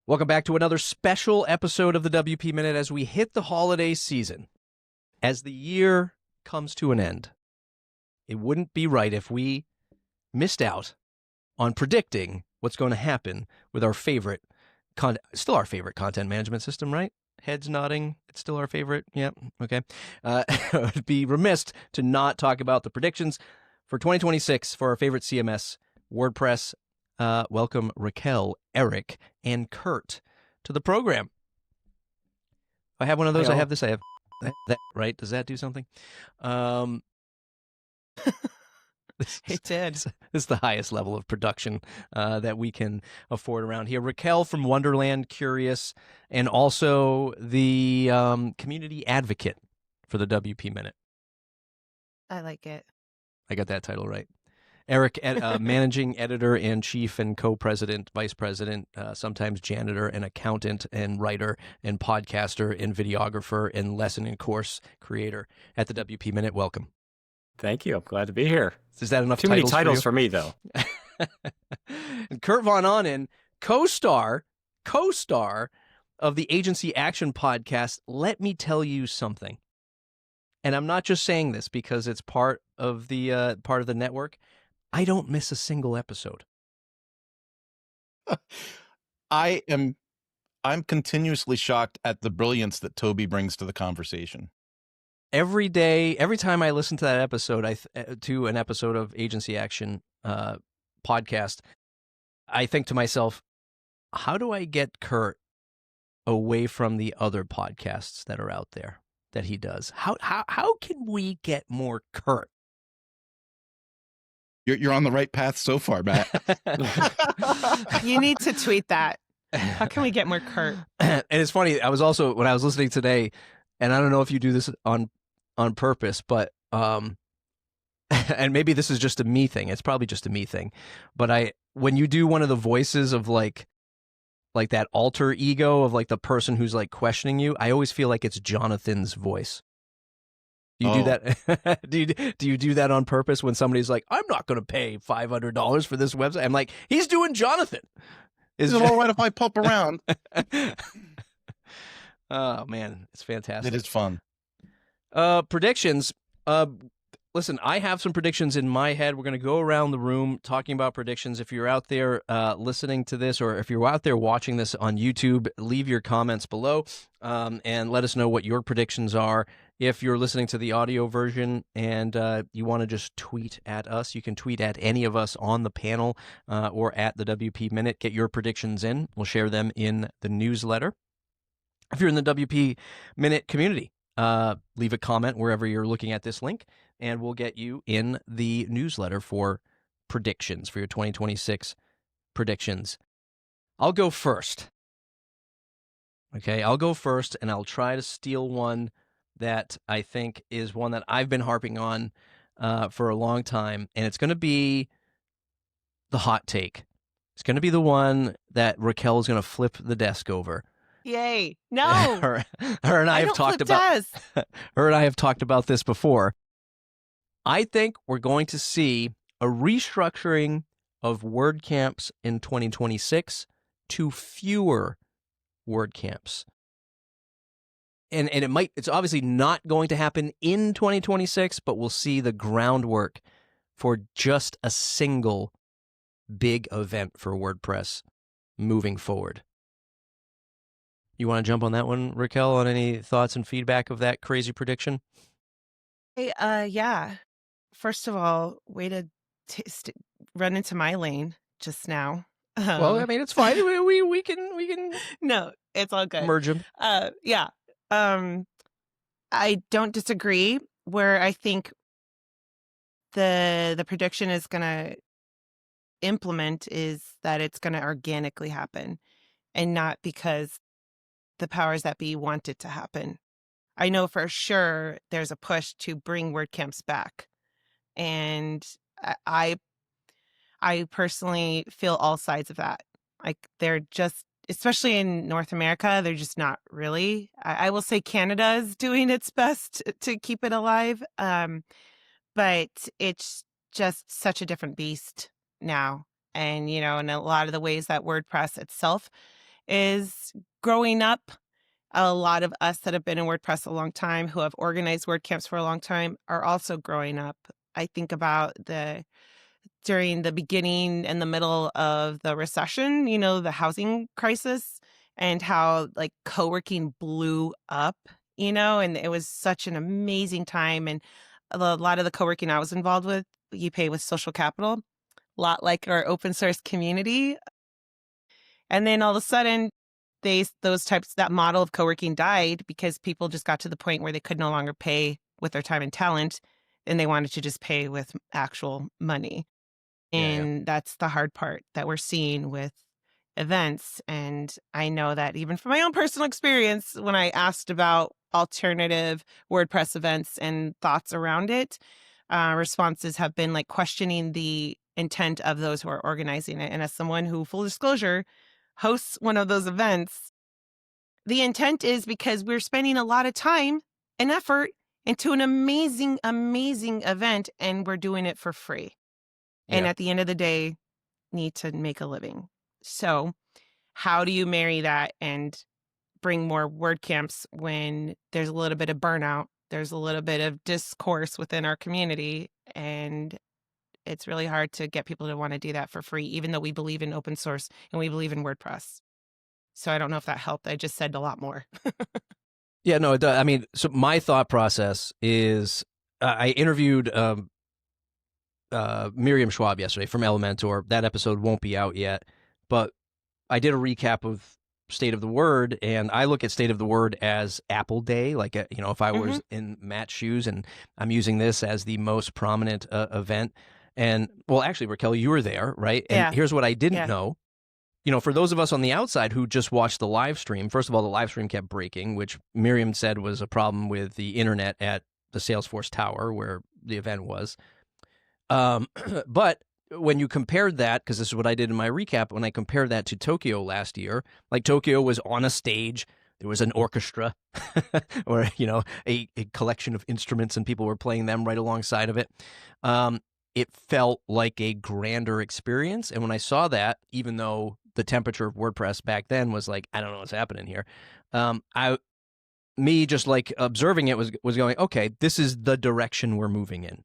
Welcome back to another special episode of the WP Minute as we hit the holiday season. As the year comes to an end, it wouldn't be right if we missed out on predicting what's going to happen with our favorite, still our favorite content management system, right? Heads nodding. It's still our favorite. Yep. Okay. It would be remiss to not talk about the predictions for 2026 for our favorite CMS, WordPress. Welcome Raquel, Eric, and Kurt to the program. I have one of those. I have this. I have that. Right? Does that do something? It did. This is the highest level of production that we can afford around here. Raquel from Wonderland Curious, and also the community advocate for the WP Minute. I like it. I got that title right. Eric, managing editor and chief and co-president, vice president, sometimes janitor and accountant and writer and podcaster and videographer and lesson and course creator at the WP Minute. Welcome. Thank you. I'm glad to be here. Is that enough? Too many titles for me, though. And Kurt Von Ahnen, co-star of the Agency Action podcast. Let me tell you something, and I'm not just saying this because it's part of the network. I don't miss a single episode. I'm continuously shocked at the brilliance that Toby brings to the conversation. Every day, every time I listen to that episode, to an episode of Agency Action podcast, I think to myself, how do I get Kurt away from the other podcasts that are out there that he does? How can we get more Kurt? You're on the right path so far, Matt. You need to tweet that. How can we get more Kurt? And it's funny. I was also, when I was listening today, and I don't know if you do this on purpose, but and maybe this is just a me thing. It's probably just a me thing. But when you do one of the voices of like that alter ego of like the person who's like questioning you, I always feel like it's Jonathan's voice. Do you do that? Do you do that on purpose when somebody's like, I'm not going to pay $500 for this website? I'm like, he's doing Jonathan. Is it all right if I pop around? Oh, man. It's fantastic. It is fun. Predictions. Listen, I have some predictions in my head. We're going to go around the room talking about predictions. If you're out there listening to this, or if you're out there watching this on YouTube, leave your comments below and let us know what your predictions are. If you're listening to the audio version and you want to just tweet at us, you can tweet at any of us on the panel or at the WP Minute. Get your predictions in. We'll share them in the newsletter. If you're in the WP Minute community, leave a comment wherever you're looking at this link, and we'll get you in the newsletter for predictions, for your 2026 predictions. I'll go first. Okay, I'll go first, and I'll try to steal one that I think is one that I've been harping on for a long time, and it's going to be the hot take. It's going to be the one that Raquel is going to flip the desk over. Yay. No. her and I have talked about her and I have talked about this before. I think we're going to see a restructuring of WordCamps in 2026 to fewer WordCamps. And it's obviously not going to happen in 2026, but we'll see the groundwork for just a single big event for WordPress moving forward. You want to jump on that one, Raquel, on any thoughts and feedback of that crazy prediction? Hey, yeah. First of all, way to run into my lane just now. Well, I mean, it's fine. We can. No, it's all good. Merge them. Yeah. I don't disagree. Where I think the prediction is going to implement is that it's going to organically happen, and not because the powers that be want it to happen. I know for sure there's a push to bring WordCamps back. And I personally feel all sides of that. Like they're just, especially in North America, they're just not really. I will say Canada is doing its best to keep it alive. But it's just such a different beast now. And, you know, in a lot of the ways that WordPress itself is growing up. A lot of us that have been in WordPress a long time, who have organized WordCamps for a long time, are also growing up. I think about during the beginning and the middle of the recession, the housing crisis, and how like co-working blew up, and it was such an amazing time. And a lot of the co-working I was involved with, you pay with social capital, a lot like our open source community. And then all of a sudden, that model of co-working died because people just got to the point where they could no longer pay with their time and talent, and they wanted to just pay with actual money. And that's the hard part that we're seeing with events. And I know that even from my own personal experience, when I asked about alternative WordPress events and thoughts around it, responses have been like questioning the intent of those who are organizing it. And as someone who, full disclosure, hosts one of those events, the intent is because we're spending a lot of time and effort into an amazing, amazing event, and we're doing it for free. And at the end of the day, need to make a living. So how do you marry that and bring more WordCamps when there's a little bit of burnout, there's a little bit of discourse within our community, and it's really hard to get people to want to do that for free, even though we believe in open source and we believe in WordPress. So I don't know if that helped. I just said a lot more. Yeah, no, it does. I mean, so my thought process is I interviewed Miriam Schwab yesterday from Elementor. That episode won't be out yet, but I did a recap of State of the Word, and I look at State of the Word as Apple Day. Like, if I was in Matt's shoes, and I'm using this as the most prominent event. And, well, actually, Raquel, you were there, right? And here's what I didn't know. For those of us on the outside who just watched the live stream, first of all, the live stream kept breaking, which Miriam said was a problem with the internet at the Salesforce Tower where the event was. But when you compared that, because this is what I did in my recap, when I compared that to Tokyo last year, like Tokyo was on a stage, there was an orchestra or, a collection of instruments and people were playing them right alongside of it. It felt like a grander experience. And when I saw that, even though the temperature of WordPress back then was like, I don't know what's happening here. Me just like observing it was going, okay, this is the direction we're moving in.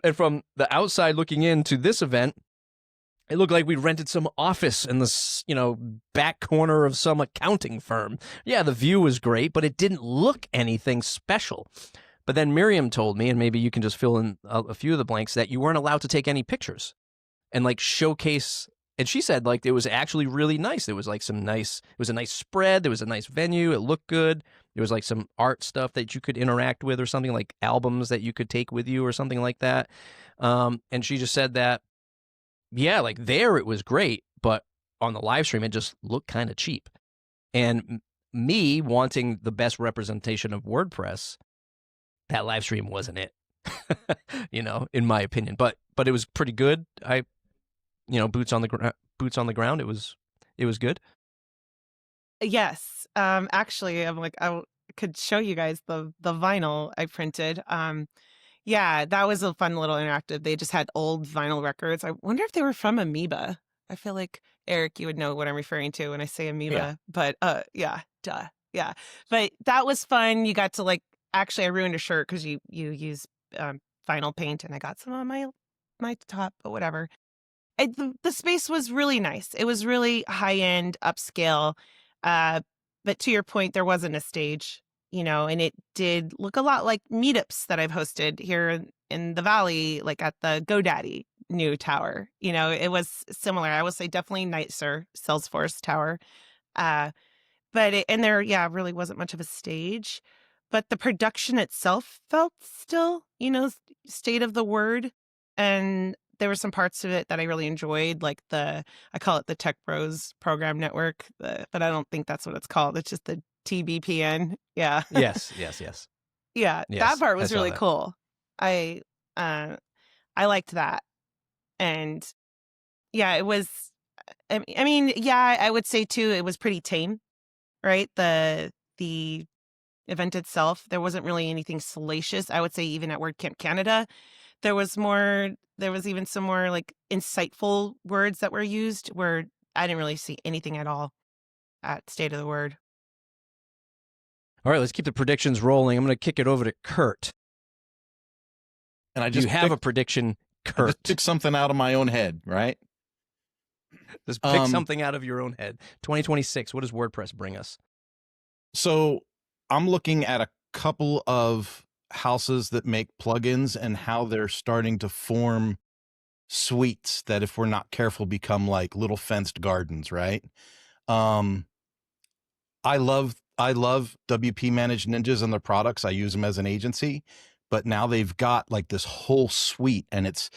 And from the outside looking into this event, it looked like we rented some office in the, back corner of some accounting firm. Yeah, the view was great, but it didn't look anything special. But then Miriam told me, and maybe you can just fill in a few of the blanks, that you weren't allowed to take any pictures and like showcase. And she said like it was actually really nice. It was like it was a nice spread. There was a nice venue. It looked good. There was like some art stuff that you could interact with or something, like albums that you could take with you or something like that. And she just said that, yeah, like there it was great, but on the live stream, it just looked kind of cheap. And me wanting the best representation of WordPress, that live stream wasn't it, in my opinion. But it was pretty good. Boots on the ground. It was good. Yes. Actually, I'm like, I could show you guys the vinyl I printed. Yeah, that was a fun little interactive. They just had old vinyl records. I wonder if they were from Amoeba. I feel like, Eric, you would know what I'm referring to when I say Amoeba. Yeah. But yeah, duh. Yeah. But that was fun. You got to actually I ruined a shirt because you use vinyl paint, and I got some on my top, but whatever. The space was really nice. It was really high-end, upscale. But to your point, there wasn't a stage, and it did look a lot like meetups that I've hosted here in the Valley, like at the GoDaddy new tower. It was similar. I would say definitely nicer Salesforce tower. But there really wasn't much of a stage. But the production itself felt still, state of the word. And there were some parts of it that I really enjoyed, like I call it the Tech Bros Program Network, but I don't think that's what it's called. It's just the TBPN. Yeah. Yes. Yeah. Yes, that part was I saw really that. cool. I liked that. And yeah, it was, I mean, yeah, I would say too, it was pretty tame, right? The event itself, there wasn't really anything salacious. I would say even at WordCamp Canada, there was even some more like insightful words that were used where I didn't really see anything at all. at State of the Word. All right, let's keep the predictions rolling. I'm going to kick it over to Kurt. And I Do just you have a prediction, I Kurt? just picked something out of my own head, right? Just pick something out of your own head. 2026, what does WordPress bring us? So I'm looking at a couple of houses that make plugins and how they're starting to form suites that, if we're not careful, become like little fenced gardens, right? I love WP Managed Ninjas and their products. I use them as an agency, but now they've got like this whole suite, and it's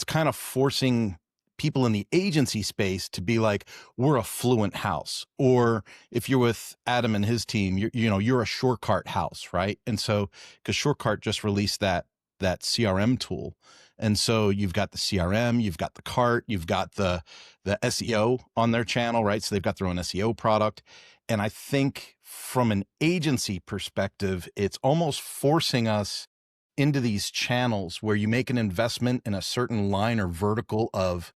kind of forcing people in the agency space to be like, we're a Fluent house. Or if you're with Adam and his team, you're a Surecart house, right? And so, because Surecart just released that CRM tool. And so you've got the CRM, you've got the cart, you've got the SEO on their channel, right? So they've got their own SEO product. And I think from an agency perspective, it's almost forcing us into these channels where you make an investment in a certain line or vertical of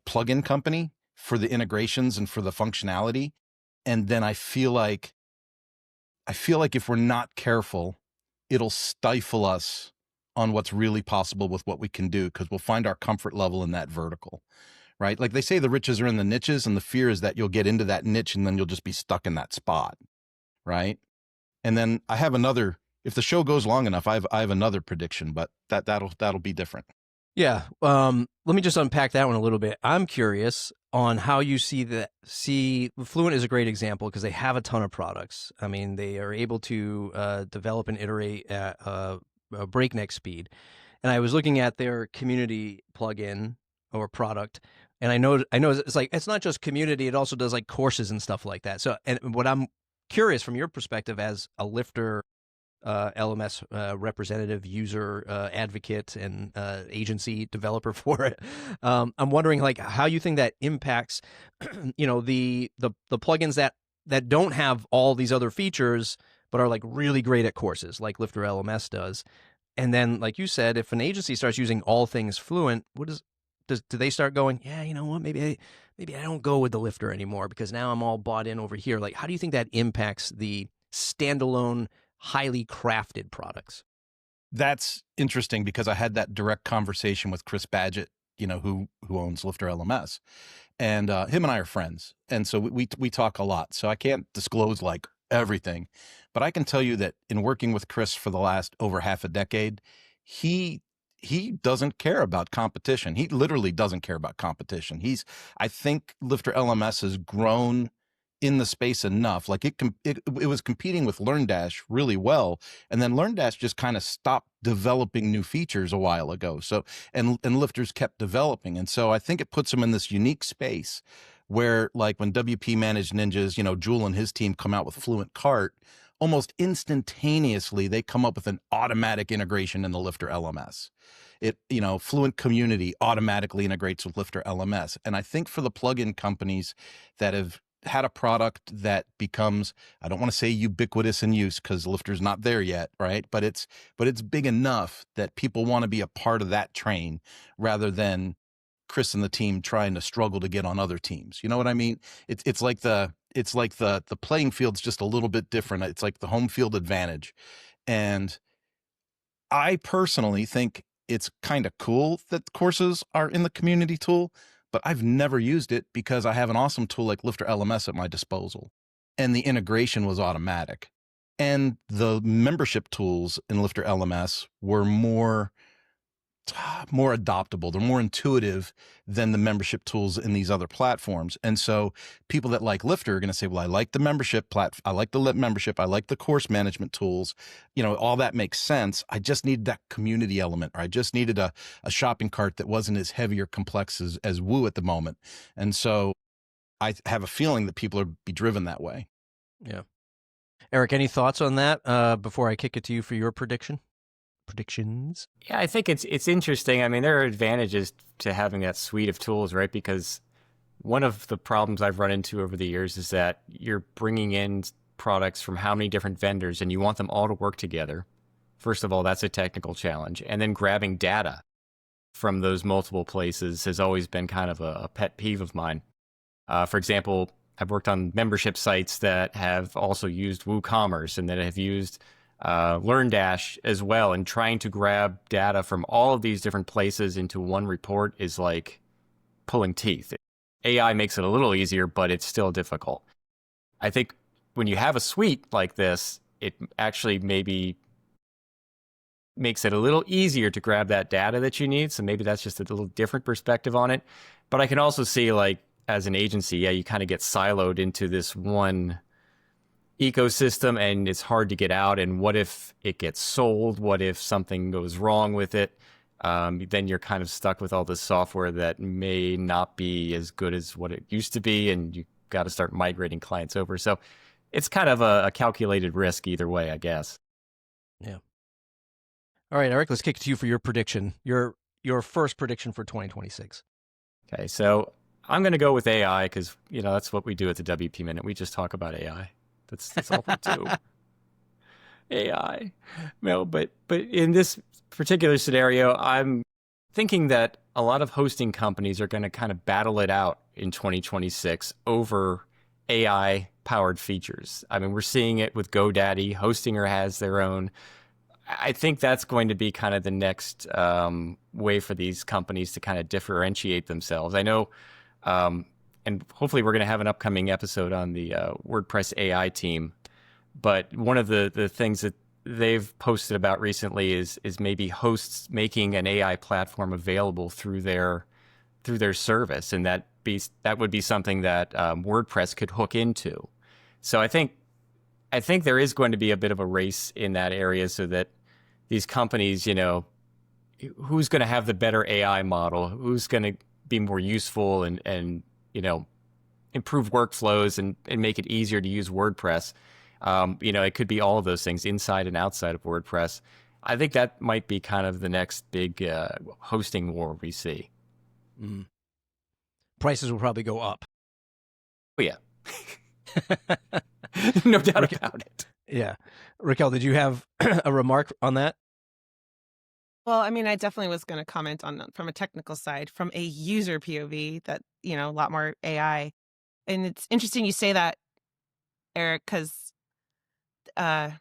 plugin company for the integrations and for the functionality. And then I feel like if we're not careful, it'll stifle us on what's really possible with what we can do, because we'll find our comfort level in that vertical, right? Like they say, the riches are in the niches, and the fear is that you'll get into that niche and then you'll just be stuck in that spot, right? And then I have another, if the show goes long enough, I have another prediction, but that'll be different. Yeah. Let me just unpack that one a little bit. I'm curious on how you see Fluent is a great example because they have a ton of products. I mean, they are able to develop and iterate at a breakneck speed. And I was looking at their community plugin or product, and I know it's like, it's not just community, it also does like courses and stuff like that. So, and what I'm curious from your perspective as a Lifter LMS representative, user, advocate, and agency developer for it. I'm wondering like how you think that impacts, the plugins that don't have all these other features but are like really great at courses, like Lifter LMS does. And then, like you said, if an agency starts using all things Fluent, do they start going, yeah, you know what, maybe I don't go with the Lifter anymore because now I'm all bought in over here. Like, how do you think that impacts the standalone, highly crafted products? That's interesting because I had that direct conversation with Chris Badgett, who owns Lifter LMS, and him and I are friends. And so we talk a lot. So I can't disclose like everything, but I can tell you that in working with Chris for the last over half a decade, he doesn't care about competition. He literally doesn't care about competition. I think Lifter LMS has grown in the space enough. Like it was competing with LearnDash really well, and then LearnDash just kind of stopped developing new features a while ago. So and Lifters kept developing, and so I think it puts them in this unique space where, like, when WP Managed Ninjas, Jewel and his team come out with Fluent Cart, almost instantaneously they come up with an automatic integration in the Lifter LMS. Fluent Community automatically integrates with Lifter LMS. And I think for the plugin companies that have had a product that becomes, I don't want to say ubiquitous in use because Lifter's not there yet, right? But it's big enough that people want to be a part of that train rather than Chris and the team trying to struggle to get on other teams. You know what I mean? It's like the playing field's just a little bit different. It's like the home field advantage. And I personally think it's kind of cool that courses are in the community tool, but I've never used it because I have an awesome tool like Lifter LMS at my disposal, and the integration was automatic. And the membership tools in Lifter LMS were more adoptable. They're more intuitive than the membership tools in these other platforms. And so people that like Lifter are going to say, well, I like the membership I like the membership. I like the course management tools. All that makes sense. I just needed that community element, or I just needed a shopping cart that wasn't as heavy or complex as Woo at the moment. And so I have a feeling that people are be driven that way. Yeah. Eric, any thoughts on that before I kick it to you for your predictions? Yeah, I think it's interesting. I mean, there are advantages to having that suite of tools, right? Because one of the problems I've run into over the years is that you're bringing in products from how many different vendors and you want them all to work together. First of all, that's a technical challenge. And then grabbing data from those multiple places has always been kind of a pet peeve of mine. For example, I've worked on membership sites that have also used WooCommerce and that have used LearnDash as well. And trying to grab data from all of these different places into one report is like pulling teeth. AI makes it a little easier, but it's still difficult. I think when you have a suite like this, it actually maybe makes it a little easier to grab that data that you need. So maybe that's just a little different perspective on it. But I can also see, like, as an agency, yeah, you kind of get siloed into this one ecosystem and it's hard to get out. And what if it gets sold? What if something goes wrong with it? Then you're kind of stuck with all this software that may not be as good as what it used to be, and you got to start migrating clients over. So it's kind of a calculated risk either way, I guess. Yeah. All right, Eric, let's kick it to you for your prediction. Your first prediction for 2026. Okay, so I'm going to go with AI because, you know, that's what we do at the WP Minute. We just talk about AI. That's all we do. AI. No, but in this particular scenario, I'm thinking that a lot of hosting companies are going to kind of battle it out in 2026 over AI-powered features. I mean, we're seeing it with GoDaddy. Hostinger has their own. I think that's going to be kind of the next way for these companies to kind of differentiate themselves. I know, and hopefully we're going to have an upcoming episode on the WordPress AI team. But one of the things that they've posted about recently is maybe hosts making an AI platform available through their service, and that would be something that WordPress could hook into. So I think there is going to be a bit of a race in that area, so that these companies, you know, who's going to have the better AI model, who's going to be more useful and you know, improve workflows and make it easier to use WordPress. You know, it could be all of those things inside and outside of WordPress. I think that might be kind of the next big hosting war we see. Mm. Prices will probably go up. Oh, yeah. No doubt about it. Yeah. Raquel, did you have a remark on that? Well, I mean, I definitely was going to comment on from a technical side, from a user POV, that, you know, a lot more AI. And it's interesting you say that, Eric, because, gosh,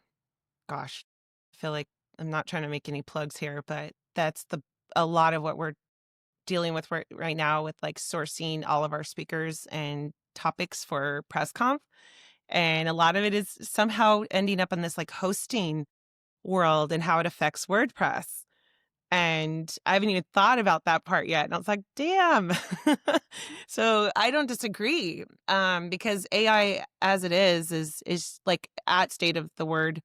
I feel like I'm not trying to make any plugs here, but that's a lot of what we're dealing with right now with, like, sourcing all of our speakers and topics for PressConf. And a lot of it is somehow ending up in this, like, hosting world and how it affects WordPress. And I haven't even thought about that part yet. And I was like, damn. So I don't disagree, because AI as it is like, at State of the Word,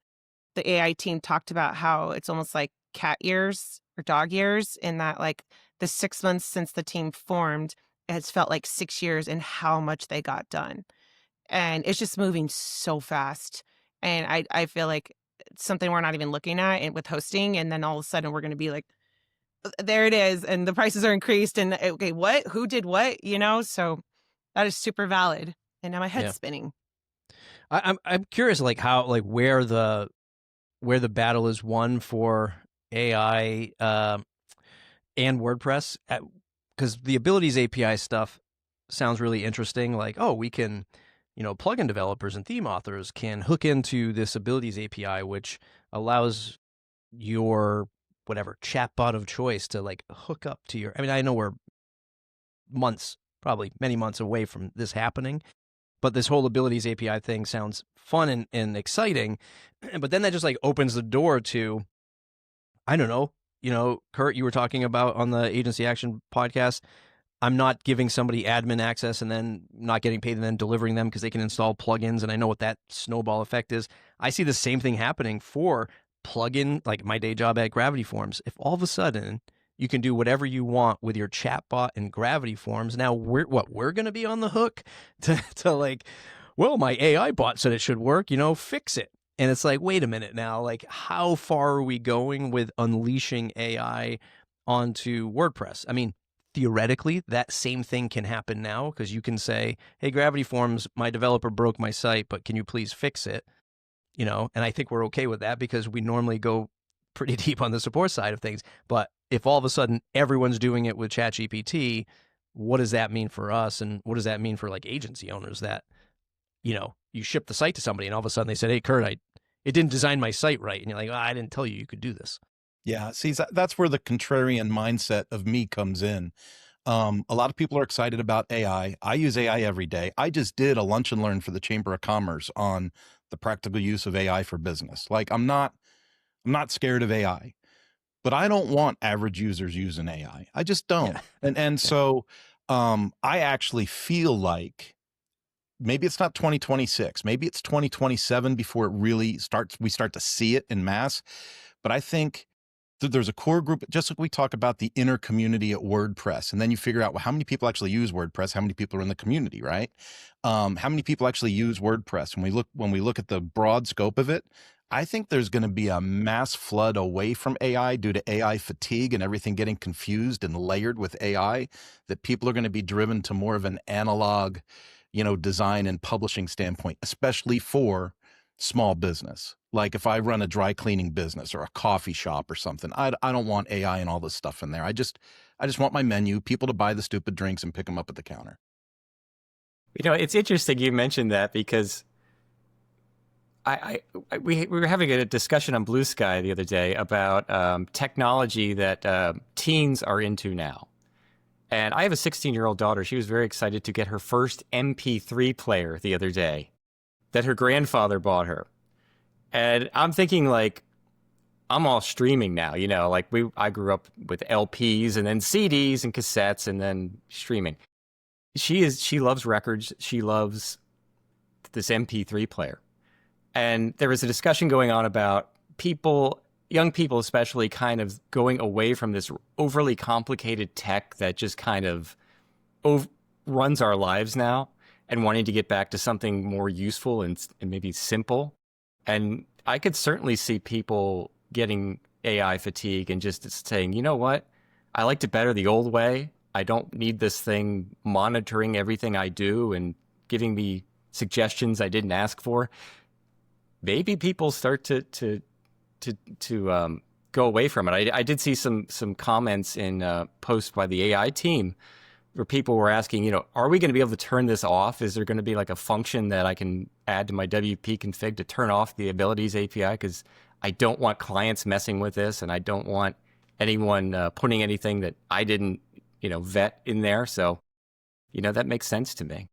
the AI team talked about how it's almost like cat ears or dog ears, in that, like, the 6 months since the team formed, it's felt like 6 years in how much they got done. And it's just moving so fast. And I feel like it's something we're not even looking at with hosting. And then all of a sudden we're going to be like, there it is. And the prices are increased. And okay, what? Who did what? You know? So that is super valid. And now my head's spinning. I'm curious, like, how, like, where the battle is won for AI and WordPress, because the Abilities API stuff sounds really interesting. Like, oh, we can, you know, plugin developers and theme authors can hook into this Abilities API, which allows your whatever chatbot of choice to, like, hook up to your. I mean, I know we're probably many months away from this happening, but this whole Abilities API thing sounds fun and exciting. But then that just, like, opens the door to, I don't know, you know, Kurt, you were talking about on the Agency Action podcast, I'm not giving somebody admin access and then not getting paid and then delivering them because they can install plugins. And I know what that snowball effect is. I see the same thing happening for plugin, like my day job at Gravity Forms. If all of a sudden you can do whatever you want with your chatbot and Gravity Forms, now we're going to be on the hook to like, well, my AI bot said it should work, you know, fix it. And it's like, wait a minute now, like, how far are we going with unleashing AI onto WordPress? I mean, theoretically, that same thing can happen now, because you can say, hey, Gravity Forms, my developer broke my site, but can you please fix it? You know, and I think we're okay with that because we normally go pretty deep on the support side of things. But if all of a sudden everyone's doing it with ChatGPT, what does that mean for us? And what does that mean for, like, agency owners that you ship the site to somebody and all of a sudden they said, hey, Kurt, it didn't design my site right. And you're like, I didn't tell you could do this. Yeah. See, that's where the contrarian mindset of me comes in. A lot of people are excited about AI. I use AI every day. I just did a lunch and learn for the Chamber of Commerce on the practical use of AI for business. Like I'm not scared of AI, but I don't want average users using AI. I just don't. Yeah. And so I actually feel like maybe it's not 2026, maybe it's 2027 before it really we start to see it in mass. But I think there's a core group, just like we talk about the inner community at WordPress, and then you figure out, well, how many people actually use WordPress? How many people are in the community, right? How many people actually use WordPress? When we look at the broad scope of it, I think there's going to be a mass flood away from AI due to AI fatigue and everything getting confused and layered with AI, that people are going to be driven to more of an analog, design and publishing standpoint, especially for small business. Like if I run a dry cleaning business or a coffee shop or something, I don't want AI and all this stuff in there. I just want my menu, people to buy the stupid drinks and pick them up at the counter. It's interesting you mentioned that, because we were having a discussion on Blue Sky the other day about technology that teens are into now. And I have a 16-year-old daughter. She was very excited to get her first MP3 player the other day that her grandfather bought her. And I'm thinking, like, I'm all streaming now, I grew up with LPs and then CDs and cassettes and then streaming. She loves records. She loves this MP3 player. And there was a discussion going on about young people especially, kind of going away from this overly complicated tech that just kind of runs our lives now, and wanting to get back to something more useful and maybe simple. And I could certainly see people getting AI fatigue and just saying, you know what? I liked it better the old way. I don't need this thing monitoring everything I do and giving me suggestions I didn't ask for. Maybe people start to go away from it. I did see some comments in posts by the AI team where people were asking, are we going to be able to turn this off? Is there going to be like a function that I can add to my WP config to turn off the abilities API? Because I don't want clients messing with this, and I don't want anyone putting anything that I didn't, vet in there. So, that makes sense to me.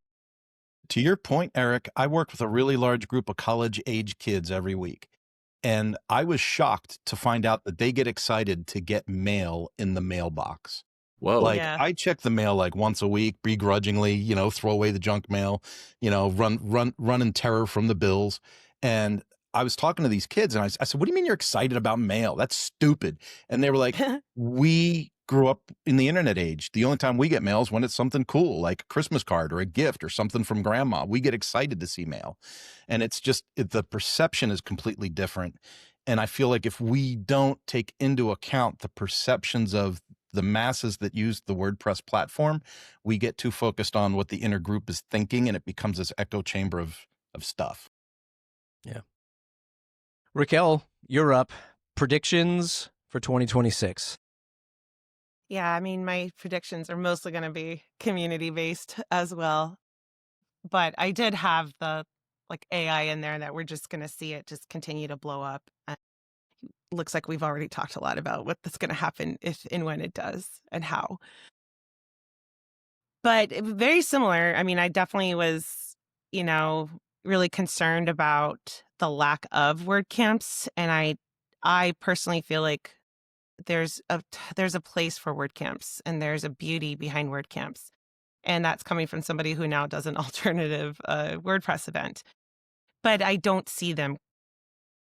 To your point, Eric, I work with a really large group of college-age kids every week. And I was shocked to find out that they get excited to get mail in the mailbox. Whoa. Like Yeah. I check the mail like once a week, begrudgingly, throw away the junk mail, run in terror from the bills. And I was talking to these kids and I said, what do you mean you're excited about mail? That's stupid. And they were like, we grew up in the internet age. The only time we get mail is when it's something cool, like a Christmas card or a gift or something from grandma. We get excited to see mail. And it's just, the perception is completely different. And I feel like if we don't take into account the perceptions of the masses that use the WordPress platform, we get too focused on what the inner group is thinking, and it becomes this echo chamber of stuff. Yeah. Raquel, you're up. Predictions for 2026. Yeah, I mean, my predictions are mostly going to be community-based as well. But I did have the AI in there that we're just going to see it just continue to blow up. Looks like we've already talked a lot about what's going to happen if and when it does and how. But very similar. I mean, I definitely was, really concerned about the lack of WordCamps. And I personally feel like there's a place for WordCamps and there's a beauty behind WordCamps. And that's coming from somebody who now does an alternative WordPress event. But I don't see them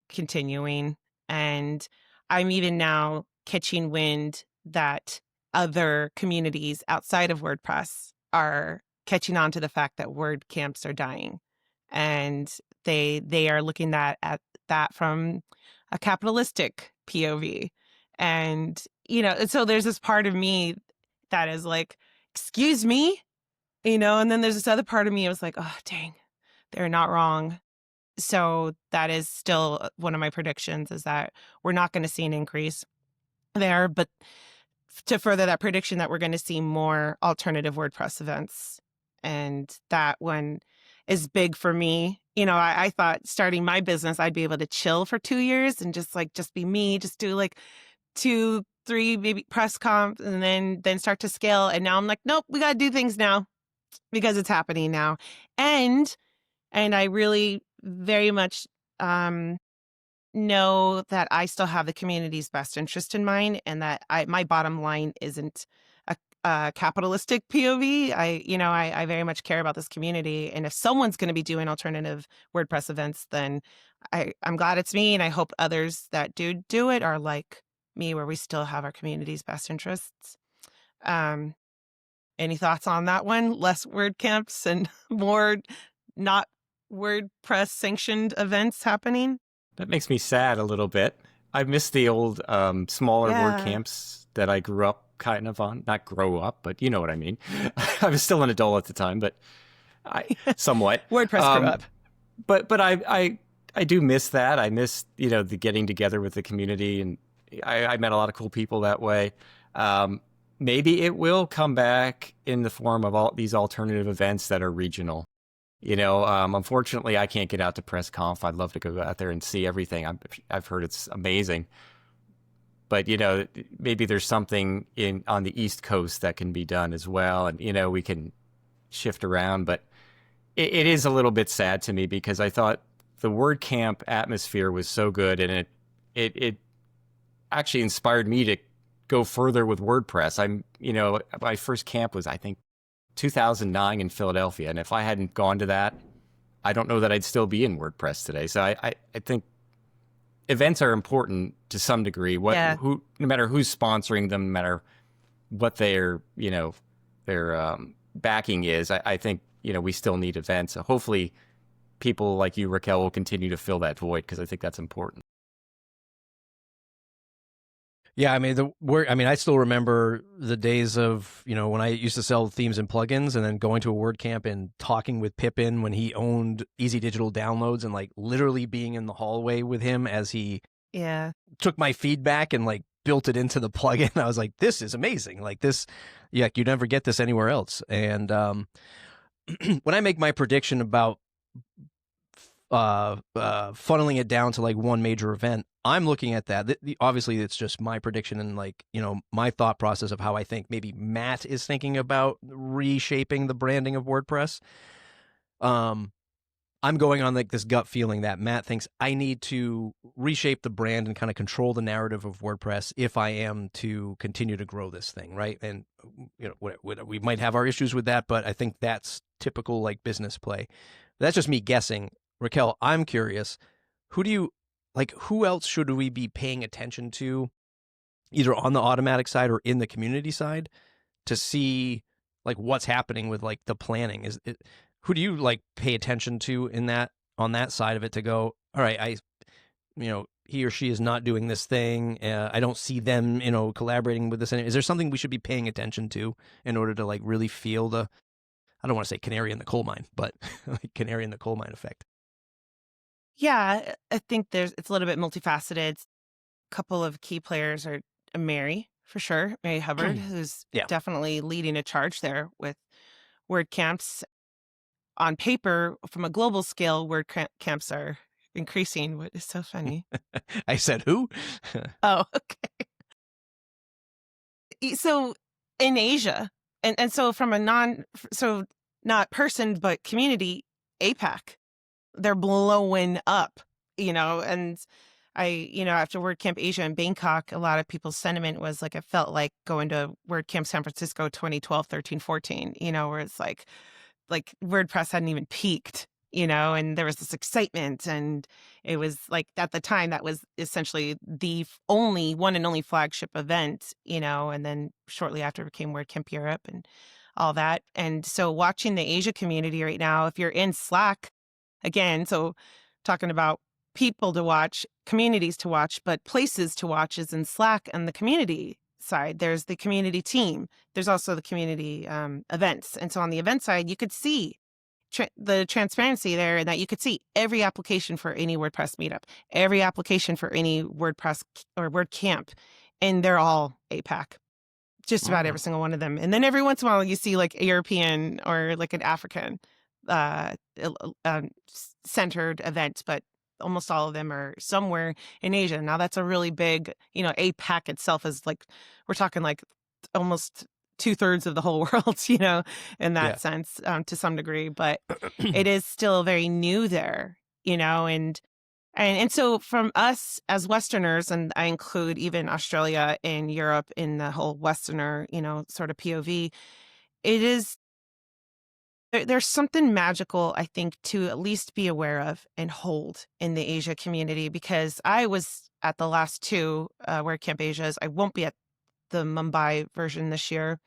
continuing. And I'm even now catching wind that other communities outside of WordPress are catching on to the fact that WordCamps are dying. And they are looking at that from a capitalistic POV. And, so there's this part of me that is like, excuse me, and then there's this other part of me. I was like, oh, dang, they're not wrong. So that is still one of my predictions, is that we're not going to see an increase there. But to further that prediction, that we're going to see more alternative WordPress events And that one is big for me. I thought starting my business, I'd be able to chill for 2 years and just be me, just do like 2, 3 maybe press comp and then start to scale. And now I'm like, nope, we got to do things now because it's happening now. And I really very much know that I still have the community's best interest in mind, and that my bottom line isn't a capitalistic POV. I very much care about this community, and if someone's going to be doing alternative WordPress events, then I'm glad it's me, and I hope others that do it are like me, where we still have our community's best interests. Any thoughts on that one? Less WordCamps and more not WordPress sanctioned events happening? That makes me sad a little bit. I miss the old smaller Yeah. WordCamps that I grew up kind of on. Not grow up, but you know what I mean. I was still an adult at the time, but somewhat. WordPress grew up. But I do miss that. I miss, the getting together with the community, and I met a lot of cool people that way. Maybe it will come back in the form of all these alternative events that are regional. Unfortunately, I can't get out to press conf. I'd love to go out there and see everything. I've heard it's amazing. But, maybe there's something on the East Coast that can be done as well. And, we can shift around. But it is a little bit sad to me, because I thought the WordCamp atmosphere was so good. And it actually inspired me to go further with WordPress. My first camp was, I think, 2009 in Philadelphia. And if I hadn't gone to that, I don't know that I'd still be in WordPress today. So I think events are important to some degree. No matter who's sponsoring them, no matter what their backing is, I think, we still need events. So hopefully people like you, Raquel, will continue to fill that void, because I think that's important. Yeah, I still remember the days of, when I used to sell themes and plugins, and then going to a WordCamp and talking with Pippin when he owned Easy Digital Downloads, and like literally being in the hallway with him as he took my feedback and like built it into the plugin. I was like, this is amazing. Like this, you never get this anywhere else. And when I make my prediction about funneling it down to like one major event, I'm looking at that. Obviously, it's just my prediction and like, my thought process of how I think maybe Matt is thinking about reshaping the branding of WordPress. I'm going on like this gut feeling that Matt thinks I need to reshape the brand and kind of control the narrative of WordPress if I am to continue to grow this thing, right? And we might have our issues with that, but I think that's typical like business play. That's just me guessing. Raquel, I'm curious, who else should we be paying attention to, either on the automatic side or in the community side, to see like what's happening with like the planning? Who do you like pay attention to on that side of it to go, all right, he or she is not doing this thing. I don't see them, collaborating with this. Is there something we should be paying attention to in order to like really feel I don't want to say canary in the coal mine, but like canary in the coal mine effect? Yeah, I think it's a little bit multifaceted. A couple of key players are Mary, for sure. Mary Hubbard, who's definitely leading a charge there with WordCamps. On paper, from a global scale, WordCamps are increasing. What is so funny? I said who? Oh, okay. So in Asia, and so from a not person, but community, APAC, they're blowing up, and after WordCamp Asia in Bangkok, a lot of people's sentiment was like, it felt like going to WordCamp San Francisco 2012, 13, 14, where it's like WordPress hadn't even peaked, and there was this excitement, and it was like, at the time, that was essentially the one and only flagship event, and then shortly after it became WordCamp Europe and all that. And so watching the Asia community right now, if you're in Slack, again, so talking about people to watch, communities to watch, but places to watch is in Slack and the community side. There's the community team. There's also the community events. And so on the event side, you could see the transparency there, and that you could see every application for any WordPress meetup, every application for any WordPress or WordCamp, and they're all APAC. just about every single one of them. And then every once in a while you see like a European or like an African centered event, but almost all of them are somewhere in Asia. Now that's a really big, APAC itself is like, we're talking like almost 2/3 of the whole world, in that sense, to some degree, but it is still very new there, and so from us as Westerners, and I include even Australia and Europe in the whole Westerner, sort of POV, there's something magical, I think, to at least be aware of and hold in the Asia community, because I was at the last two WordCamp Asias. I won't be at the Mumbai version this year.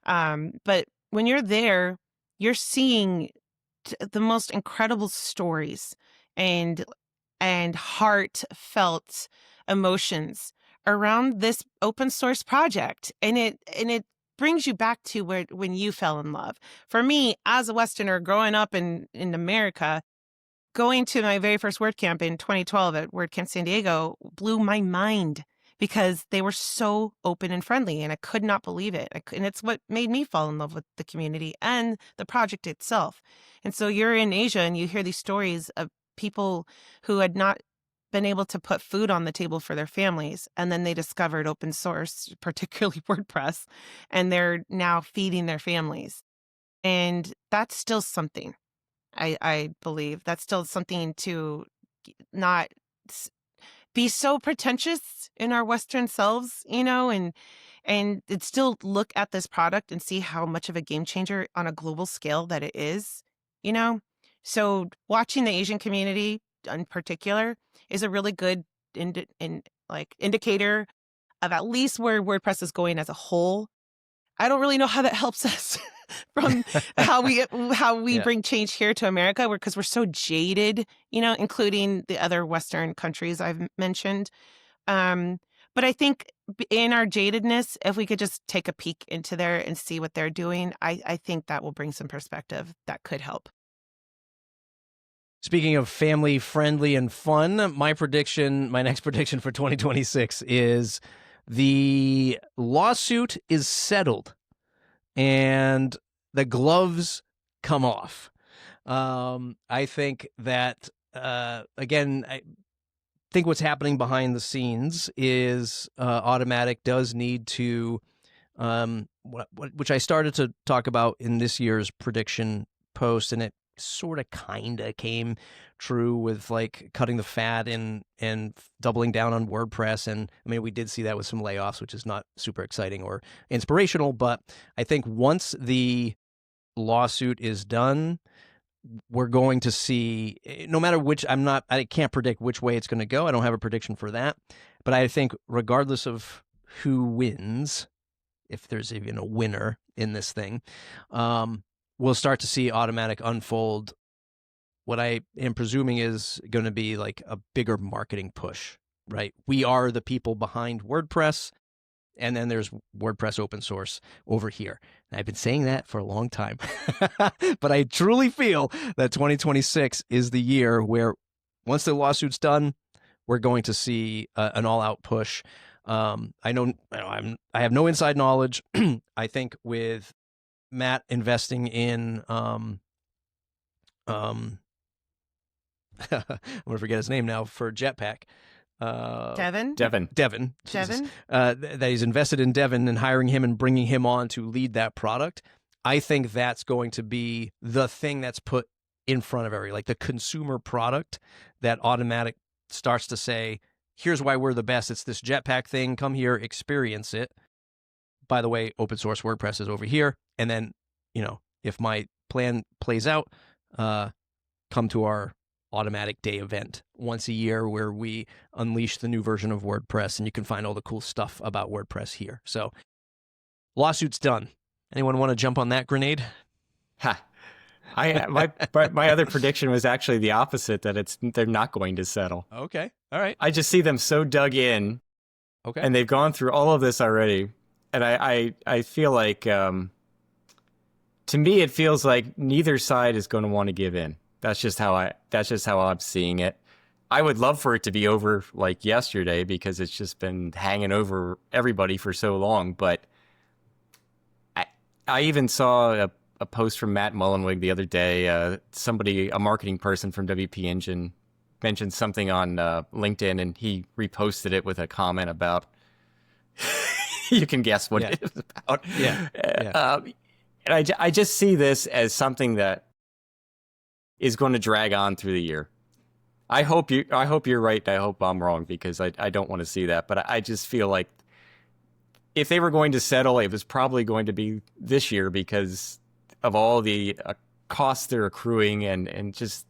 But when you're there, you're seeing the most incredible stories and heartfelt emotions around this open source project. And it brings you back to when you fell in love. For me, as a Westerner growing up in America, going to my very first WordCamp in 2012 at WordCamp San Diego blew my mind, because they were so open and friendly, and I could not believe it. And it's what made me fall in love with the community and the project itself. And so you're in Asia and you hear these stories of people who had not been able to put food on the table for their families, and then they discovered open source, particularly WordPress, and they're now feeding their families. And that's still something, I believe. That's still something to not be so pretentious in our Western selves, and still look at this product and see how much of a game changer on a global scale that it is, So watching the Asian community in particular is a really good indicator of at least where WordPress is going as a whole. I don't really know how that helps us from how we bring change here to America, because we're so jaded, including the other Western countries I've mentioned. But I think in our jadedness, if we could just take a peek into there and see what they're doing, I think that will bring some perspective that could help. Speaking of family friendly and fun, my next prediction for 2026 is the lawsuit is settled and the gloves come off. I think that, again, I think what's happening behind the scenes is Automattic does need to, which I started to talk about in this year's prediction post, and it sort of kind of came true with like cutting the fat and doubling down on WordPress. And I mean, we did see that with some layoffs, which is not super exciting or inspirational. But I think once the lawsuit is done, we're going to see, no matter which, I can't predict which way it's going to go. I don't have a prediction for that. But I think regardless of who wins, if there's even a winner in this thing, we'll start to see Automattic unfold what I am presuming is going to be like a bigger marketing push, right? We are the people behind WordPress, and then there's WordPress open source over here. And I've been saying that for a long time, but I truly feel that 2026 is the year where once the lawsuit's done, we're going to see an all-out push. I have no inside knowledge. I think with Matt investing in I'm gonna forget his name now for Jetpack. Devin. That he's invested in Devin and hiring him and bringing him on to lead that product. I think that's going to be the thing that's put in front of like the consumer product that Automattic starts to say, here's why we're the best. It's this Jetpack thing. Come here, experience it. By the way, open source WordPress is over here. And then, if my plan plays out, come to our Automattic Day event once a year where we unleash the new version of WordPress, and you can find all the cool stuff about WordPress here. So, lawsuit's done. Anyone want to jump on that grenade? Ha. My other prediction was actually the opposite, that they're not going to settle. Okay. All right. I just see them so dug in. Okay. And they've gone through all of this already. And I feel like, to me, it feels like neither side is going to want to give in. That's just how I'm seeing it. I would love for it to be over like yesterday, because it's just been hanging over everybody for so long. But I even saw a post from Matt Mullenweg the other day. A marketing person from WP Engine, mentioned something on LinkedIn, and he reposted it with a comment about, you can guess what it was about. And I just see this as something that is going to drag on through the year. I hope you're right. And I hope I'm wrong, because I don't want to see that. But I just feel like if they were going to settle, it was probably going to be this year because of all the costs they're accruing and just,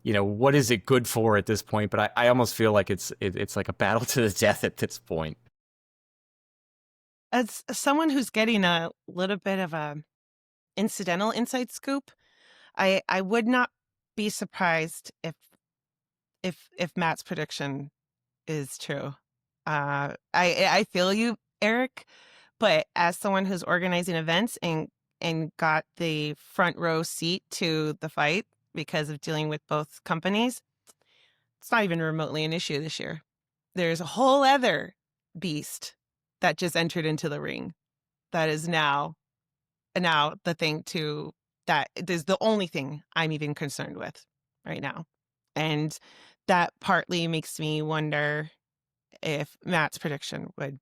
what is it good for at this point? But I almost feel like it's like a battle to the death at this point. As someone who's getting a little bit of a incidental inside scoop, I would not be surprised if Matt's prediction is true. I feel you, Eric, but as someone who's organizing events and got the front row seat to the fight because of dealing with both companies, it's not even remotely an issue this year. There's a whole other beast that just entered into the ring that is now the thing that is the only thing I'm even concerned with right now. And that partly makes me wonder if Matt's prediction would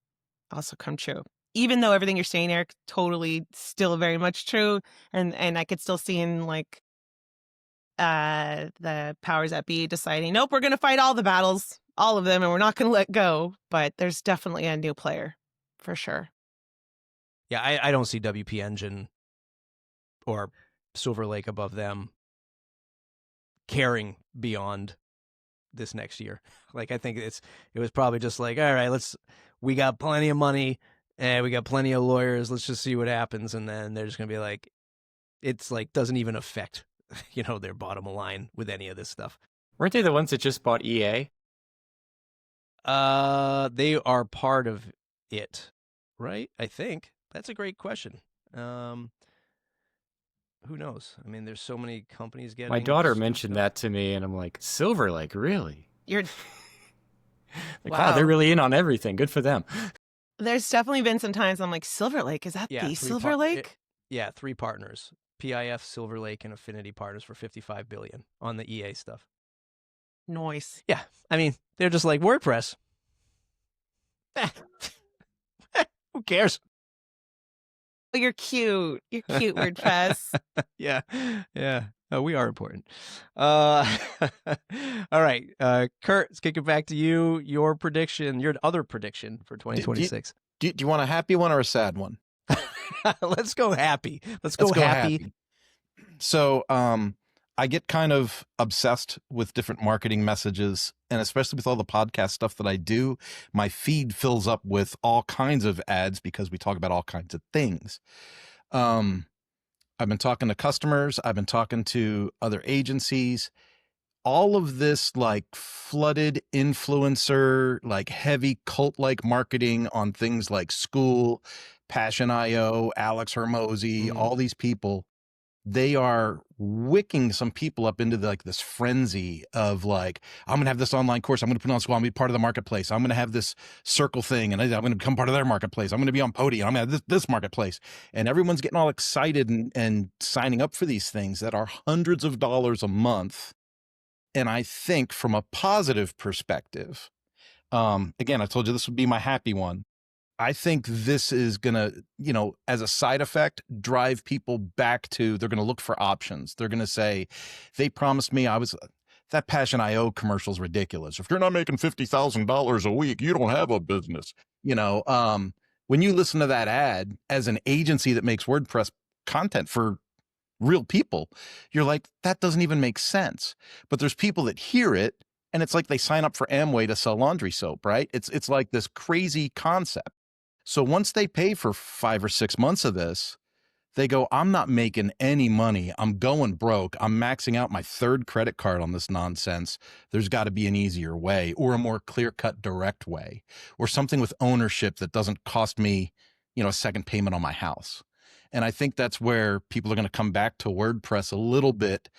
also come true. Even though everything you're saying, Eric, totally still very much true. And I could still see in the powers that be deciding, nope, we're going to fight all the battles, all of them, and we're not going to let go. But there's definitely a new player for sure. Yeah, I don't see WP Engine or Silver Lake above them caring beyond this next year. Like, I think it was probably just like, all right, we got plenty of money and we got plenty of lawyers. Let's just see what happens. And then they're just going to be like, it's like, doesn't even affect, their bottom line with any of this stuff. Weren't they the ones that just bought EA? They are part of it, right? I think. That's a great question. Who knows? I mean, there's so many companies getting... My daughter mentioned that to me, and I'm like, Silver Lake, really? You're... wow, they're really in on everything. Good for them. There's definitely been some times I'm like, Silver Lake? Is that the Silver Lake? 3 partners. PIF, Silver Lake, and Affinity Partners for $55 billion on the EA stuff. Nice. Yeah. I mean, they're just like WordPress. Who cares? You're cute. You're cute, WordPress. Yeah. We are important. All right. Kurt, let's kick it back to you. Your other prediction for 2026. Do you want a happy one or a sad one? Let's go happy. Let's go happy. So I get kind of obsessed with different marketing messages, and especially with all the podcast stuff that I do, my feed fills up with all kinds of ads because we talk about all kinds of things. I've been talking to customers. I've been talking to other agencies. All of this like flooded influencer, like heavy cult-like marketing on things like School, Passion.io, Alex Hormozy, all these people, they are wicking some people up into this frenzy of like, I'm going to have this online course. I'm going to put it on School. I'm going to be part of the marketplace. I'm going to have this circle thing and I'm going to become part of their marketplace. I'm going to be on Podium. I'm going to have this marketplace. And everyone's getting all excited and signing up for these things that are hundreds of dollars a month. And I think from a positive perspective, again, I told you this would be my happy one. I think this is going to, as a side effect, drive people back to, they're going to look for options. They're going to say, they promised me that Passion.io commercial is ridiculous. If you're not making $50,000 a week, you don't have a business. When you listen to that ad as an agency that makes WordPress content for real people, you're like, that doesn't even make sense. But there's people that hear it and it's like they sign up for Amway to sell laundry soap, right? It's like this crazy concept. So once they pay for 5 or 6 months of this, they go, I'm not making any money. I'm going broke. I'm maxing out my 3rd credit card on this nonsense. There's got to be an easier way, or a more clear-cut direct way, or something with ownership that doesn't cost me, a second payment on my house. And I think that's where people are going to come back to WordPress a little bit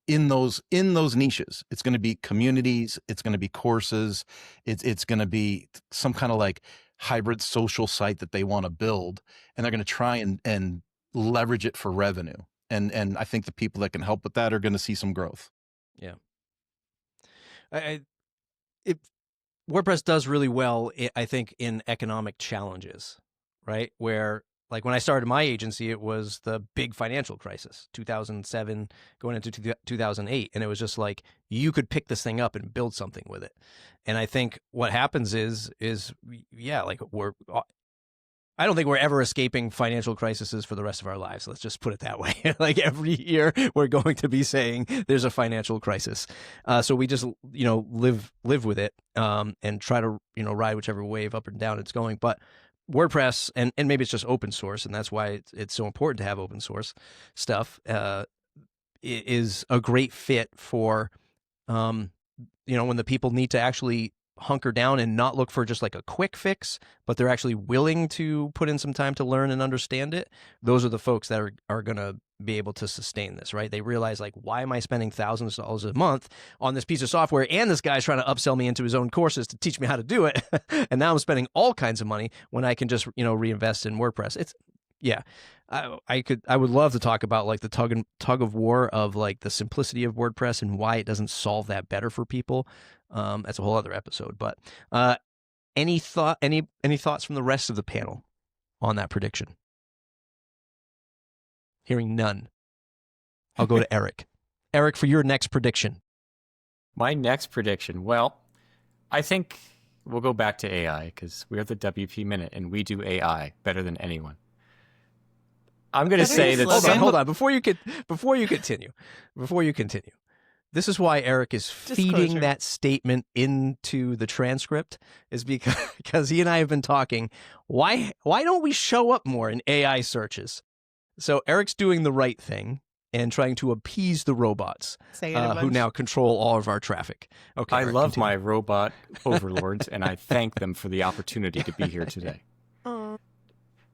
in those niches. It's going to be communities. It's going to be courses. It's going to be some kind of like hybrid social site that they want to build. And they're going to try and leverage it for revenue. And I think the people that can help with that are going to see some growth. Yeah. WordPress does really well, I think, in economic challenges, right? Where, like, when I started my agency, it was the big financial crisis, 2007 going into 2008. And it was just like, you could pick this thing up and build something with it. And I think what happens is yeah, like, I don't think we're ever escaping financial crises for the rest of our lives. Let's just put it that way. Like, every year we're going to be saying there's a financial crisis. So we just, live with it, and try to, ride whichever wave up and down it's going. But WordPress, and maybe it's just open source, and that's why it's so important to have open source stuff, is a great fit for, when the people need to actually hunker down and not look for just like a quick fix, but they're actually willing to put in some time to learn and understand it. Those are the folks that are going to be able to sustain this, right? They realize, like, why am I spending thousands of dollars a month on this piece of software, and this guy's trying to upsell me into his own courses to teach me how to do it. And now I'm spending all kinds of money when I can just, reinvest in WordPress. It's, yeah, I would love to talk about, like, the tug of war of, like, the simplicity of WordPress and why it doesn't solve that better for people. That's a whole other episode. But any thoughts from the rest of the panel on that prediction? Hearing none, I'll go to Eric. Eric, for your next prediction. My next prediction. Well, I think we'll go back to AI, because we are the WP Minute and we do AI better than anyone. I'm going to say that. Hold on. Before you continue, this is why Eric is feeding that statement into the transcript, is because he and I have been talking. Why don't we show up more in AI searches? So Eric's doing the right thing and trying to appease the robots who now control all of our traffic. Okay, I Eric, love continue. my robot overlords, and I thank them for the opportunity to be here today.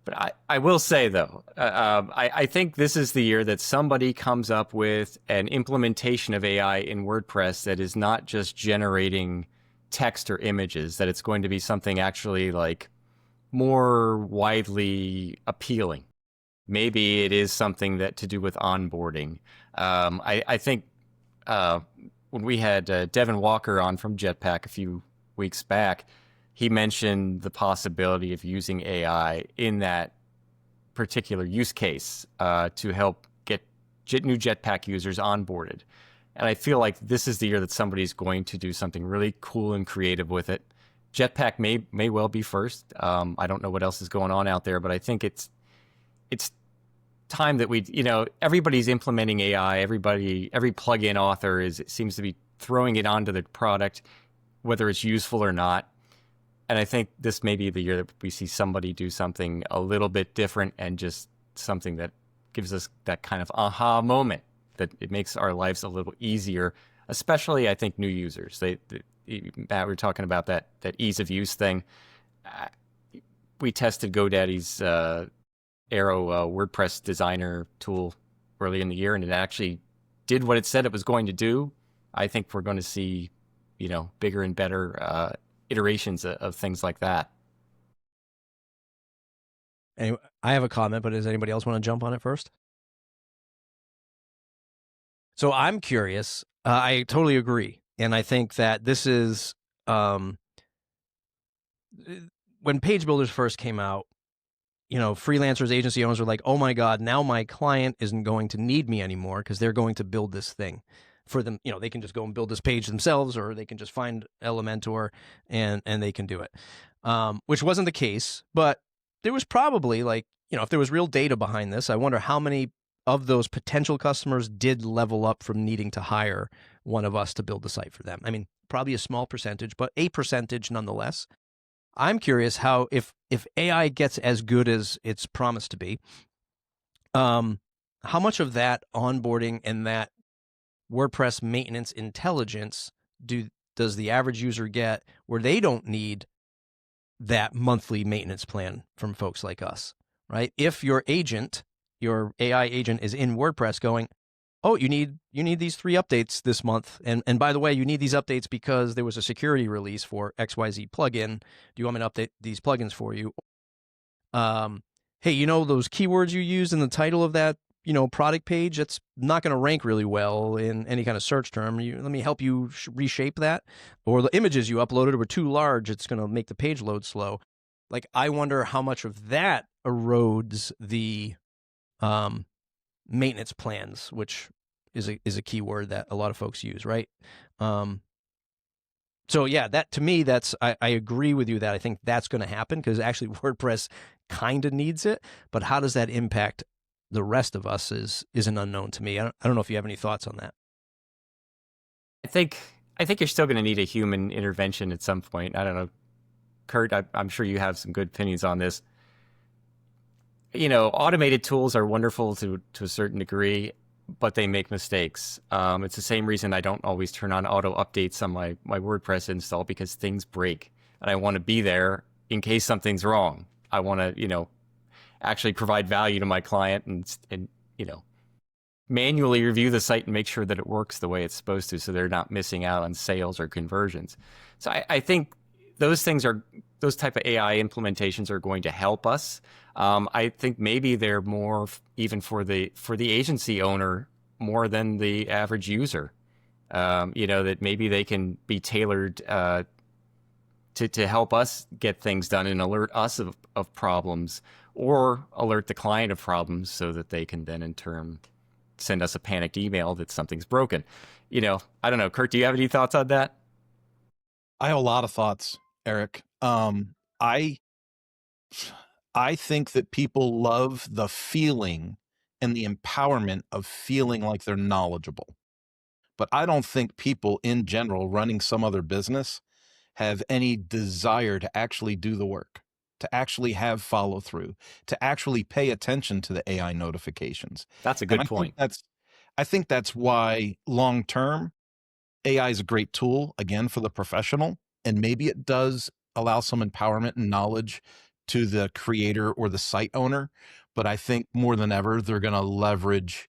But I will say, though, I think this is the year that somebody comes up with an implementation of AI in WordPress that is not just generating text or images, that it's going to be something actually, like, more widely appealing. Maybe it is something that to do with onboarding. I think when we had Devin Walker on from Jetpack a few weeks back, he mentioned the possibility of using AI in that particular use case to help get new Jetpack users onboarded. And I feel like this is the year that somebody's going to do something really cool and creative with it. Jetpack may well be first. I don't know what else is going on out there, but I think it's time that everybody's implementing AI. Every plugin author seems to be throwing it onto the product, whether it's useful or not. And I think this may be the year that we see somebody do something a little bit different, and just something that gives us that kind of aha moment, that it makes our lives a little easier, especially, I think, new users. Matt, we were talking about that ease of use thing. We tested GoDaddy's Arrow WordPress designer tool early in the year, and it actually did what it said it was going to do. I think we're going to see, bigger and better iterations of things like that. Anyway, I have a comment, but does anybody else want to jump on it first? So I'm curious. I totally agree. And I think that this is, when page builders first came out, freelancers, agency owners were like, oh my God, now my client isn't going to need me anymore, because they're going to build this thing for them. They can just go and build this page themselves, or they can just find Elementor and they can do it. Which wasn't the case, but there was probably, if there was real data behind this, I wonder how many of those potential customers did level up from needing to hire one of us to build the site for them. I mean, probably a small percentage, but a percentage nonetheless. I'm curious how, if AI gets as good as it's promised to be, how much of that onboarding and that WordPress maintenance intelligence does the average user get, where they don't need that monthly maintenance plan from folks like us, right? If your AI agent is in WordPress going, oh, you need these 3 updates this month. And by the way, you need these updates because there was a security release for XYZ plugin. Do you want me to update these plugins for you? hey, you know, those keywords you used in the title of that, you know, product page, that's not going to rank really well in any kind of search term. Let me help you reshape that. Or the images you uploaded were too large. It's going to make the page load slow. Like, I wonder how much of that erodes the maintenance plans, which is a keyword that a lot of folks use, right? So yeah, that to me, I agree with you that I think that's going to happen, because actually WordPress kind of needs it. But how does that impact the rest of us is an unknown to me. I don't know if you have any thoughts on that. I think you're still going to need a human intervention at some point. I don't know, Kurt. I'm sure you have some good opinions on this. You know, automated tools are wonderful to a certain degree, but they make mistakes. It's the same reason I don't always turn on auto updates on my WordPress install, because things break, and I want to be there in case something's wrong. I want to, you know, actually provide value to my client and you know, manually review the site and make sure that it works the way it's supposed to, so they're not missing out on sales or conversions. So I think those type of AI implementations are going to help us. I think maybe they're more even for the agency owner more than the average user. You know, that maybe they can be tailored to help us get things done and alert us of problems, or alert the client of problems, so that they can then in turn send us a panicked email that something's broken. You know, I don't know, Kurt, do you have any thoughts on that? I have a lot of thoughts, Eric. I think that people love the feeling and the empowerment of feeling like they're knowledgeable. But I don't think people in general running some other business have any desire to actually do the work, to actually have follow through, to actually pay attention to the AI notifications. That's a good point. I think that's why long term AI is a great tool, again, for the professional, and maybe it does allow some empowerment and knowledge to the creator or the site owner. But I think more than ever, they're going to leverage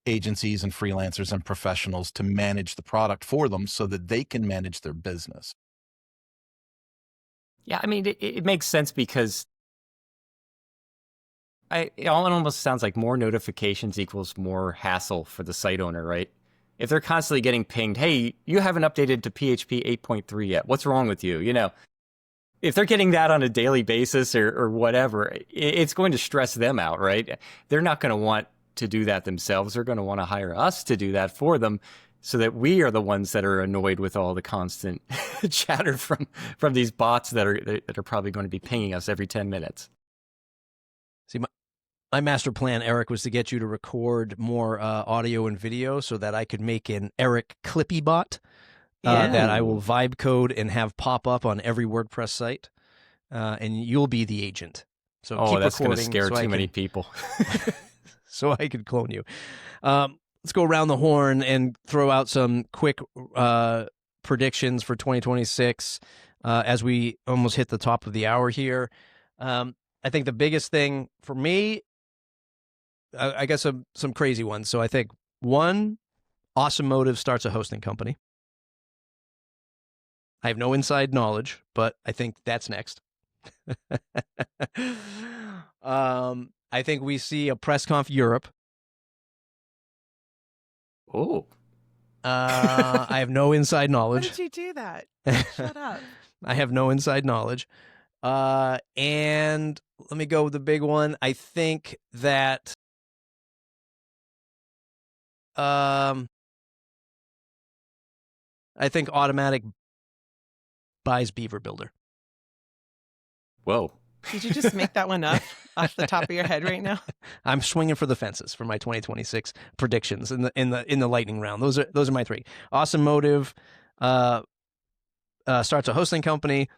agencies and freelancers and professionals to manage the product for them, so that they can manage their business. Yeah, I mean, it makes sense, because it almost sounds like more notifications equals more hassle for the site owner, right? If they're constantly getting pinged, hey, you haven't updated to PHP 8.3 yet. What's wrong with you? You know, if they're getting that on a daily basis or whatever, it's going to stress them out, right? They're not going to want to do that themselves. They're going to want to hire us to do that for them, so that we are the ones that are annoyed with all the constant chatter from these bots that are probably going to be pinging us every 10 minutes. See, my master plan, Eric, was to get you to record more audio and video, so that I could make an Eric Clippy bot that I will vibe code and have pop up on every WordPress site, and you'll be the agent. So keep that's going to recording scare too many people. So I could clone you. Let's go around the horn and throw out some quick predictions for 2026 as we almost hit the top of the hour here. I think the biggest thing for me, I guess some crazy ones. So I think, one, Awesome Motive starts a hosting company. I have no inside knowledge, but I think that's next. I think we see a PressConf Europe. Oh. I have no inside knowledge. Why did you do that? Shut up. I have no inside knowledge. And let me go with the big one. I think that I think Automatic buys Beaver Builder. Whoa. Did you just make that one up off the top of your head right now? I'm swinging for the fences for my 2026 predictions in the lightning round. Those are my three. Awesome Motive starts a hosting company.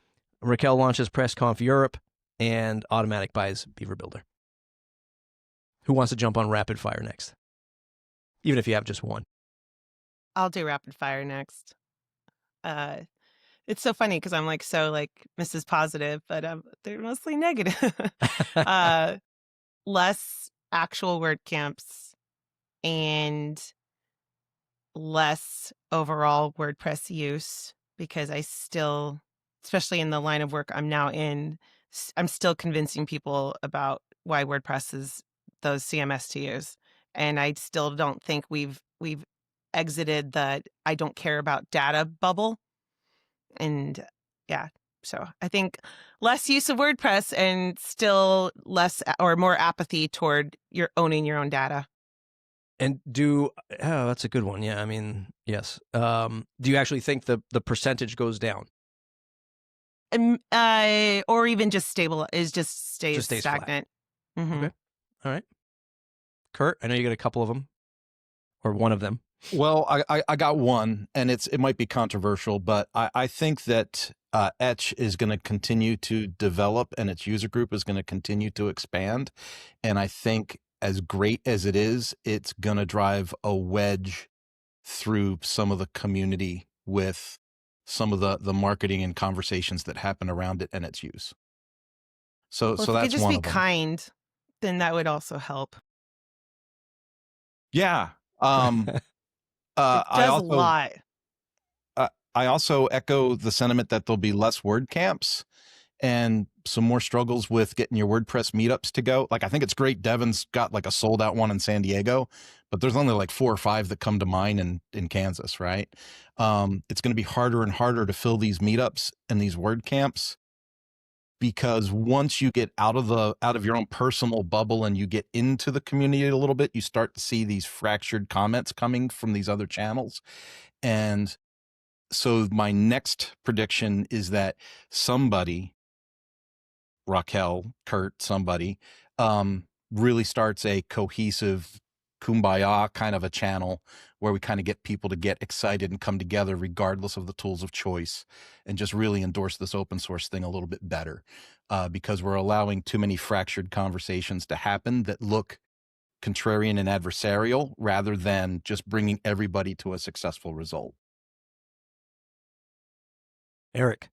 Raquel launches PressConf Europe, and Automatic buys Beaver Builder. Who wants to jump on rapid fire next? Even if you have just one. I'll do rapid fire next. It's so funny because I'm like Mrs. Positive, but they're mostly negative. Less actual WordCamps and less overall WordPress use, because I still, especially in the line of work I'm now in, I'm still convincing people about why WordPress is those CMS to use. And I still don't think we've exited the I don't care about data bubble. And yeah, so I think less use of WordPress and still less or more apathy toward owning your own data. And that's a good one. Yeah, I mean, yes. Do you actually think the percentage goes down? Or even just stays stagnant. Mm-hmm. Okay. All right. Kurt, I know you got a couple of them, or one of them. Well, I got one, and it might be controversial, but I think that Etch is going to continue to develop, and its user group is going to continue to expand. And I think as great as it is, it's going to drive a wedge through some of the community with some of the marketing and conversations that happen around it and its use. So if that's one of them. just be kind, then that would also help. Yeah. It does a lot. I also echo the sentiment that there'll be less WordCamps and some more struggles with getting your WordPress meetups to go. Like, I think it's great Devin's got like a sold out one in San Diego, but there's only like 4 or 5 that come to mind in Kansas, right? It's going to be harder and harder to fill these meetups and these WordCamps, because once you get out of your own personal bubble and you get into the community a little bit, you start to see these fractured comments coming from these other channels. And so my next prediction is that somebody, Raquel, Kurt, somebody, really starts a cohesive kumbaya kind of a channel where we kind of get people to get excited and come together regardless of the tools of choice, and just really endorse this open source thing a little bit better, because we're allowing too many fractured conversations to happen that look contrarian and adversarial rather than just bringing everybody to a successful result. Eric.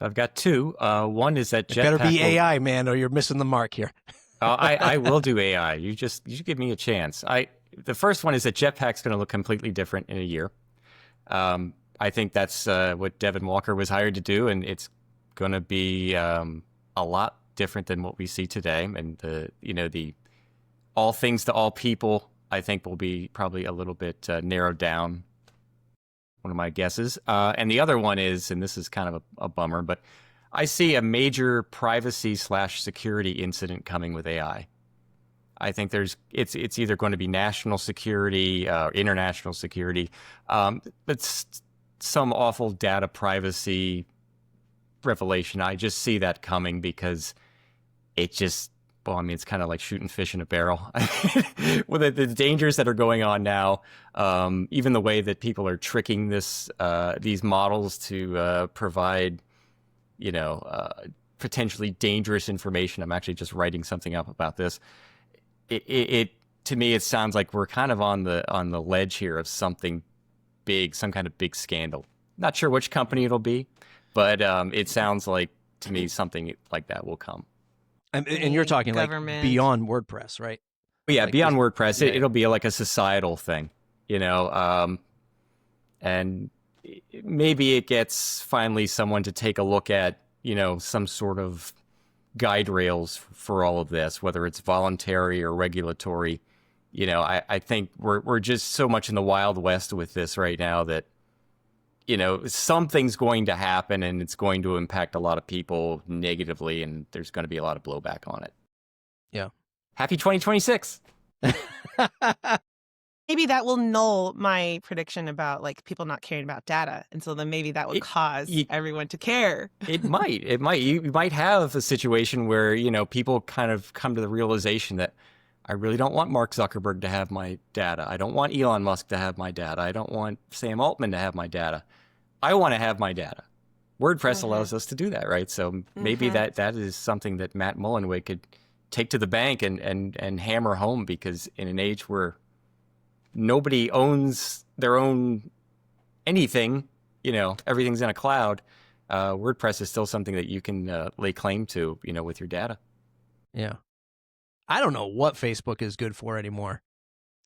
I've got 2. One is that Jetpack better be AI, man, or you're missing the mark here. I will do AI. You should give me a chance. The first one is that Jetpack's going to look completely different in a year. I think that's what Devin Walker was hired to do, and it's going to be a lot different than what we see today. And the all things to all people, I think, will be probably a little bit narrowed down. One of my guesses. And the other one is, and this is kind of a bummer, but I see a major privacy/security incident coming with AI. I think it's either going to be national security, international security, but some awful data privacy revelation. I just see that coming because it just, well, I mean, it's kind of like shooting fish in a barrel. With the dangers that are going on now, even the way that people are tricking these models to provide, potentially dangerous information. I'm actually just writing something up about this. It to me, it sounds like we're kind of on the ledge here of something big, some kind of big scandal. Not sure which company it'll be, but it sounds like to me something like that will come. And you're talking government, like beyond WordPress, right? Yeah, like beyond WordPress, it'll be like a societal thing, and maybe it gets finally someone to take a look at, some sort of guide rails for all of this, whether it's voluntary or regulatory. I think we're just so much in the Wild West with this right now that, something's going to happen and it's going to impact a lot of people negatively, and there's going to be a lot of blowback on it. Yeah. Happy 2026. Maybe that will null my prediction about like people not caring about data. And so then maybe that would cause everyone to care. It might. You might have a situation where, people kind of come to the realization that I really don't want Mark Zuckerberg to have my data. I don't want Elon Musk to have my data. I don't want Sam Altman to have my data. I want to have my data. WordPress allows us to do that, right? So maybe that is something that Matt Mullenweg could take to the bank and hammer home, because in an age where nobody owns their own anything, everything's in a cloud, WordPress is still something that you can lay claim to, with your data. Yeah. I don't know what Facebook is good for anymore.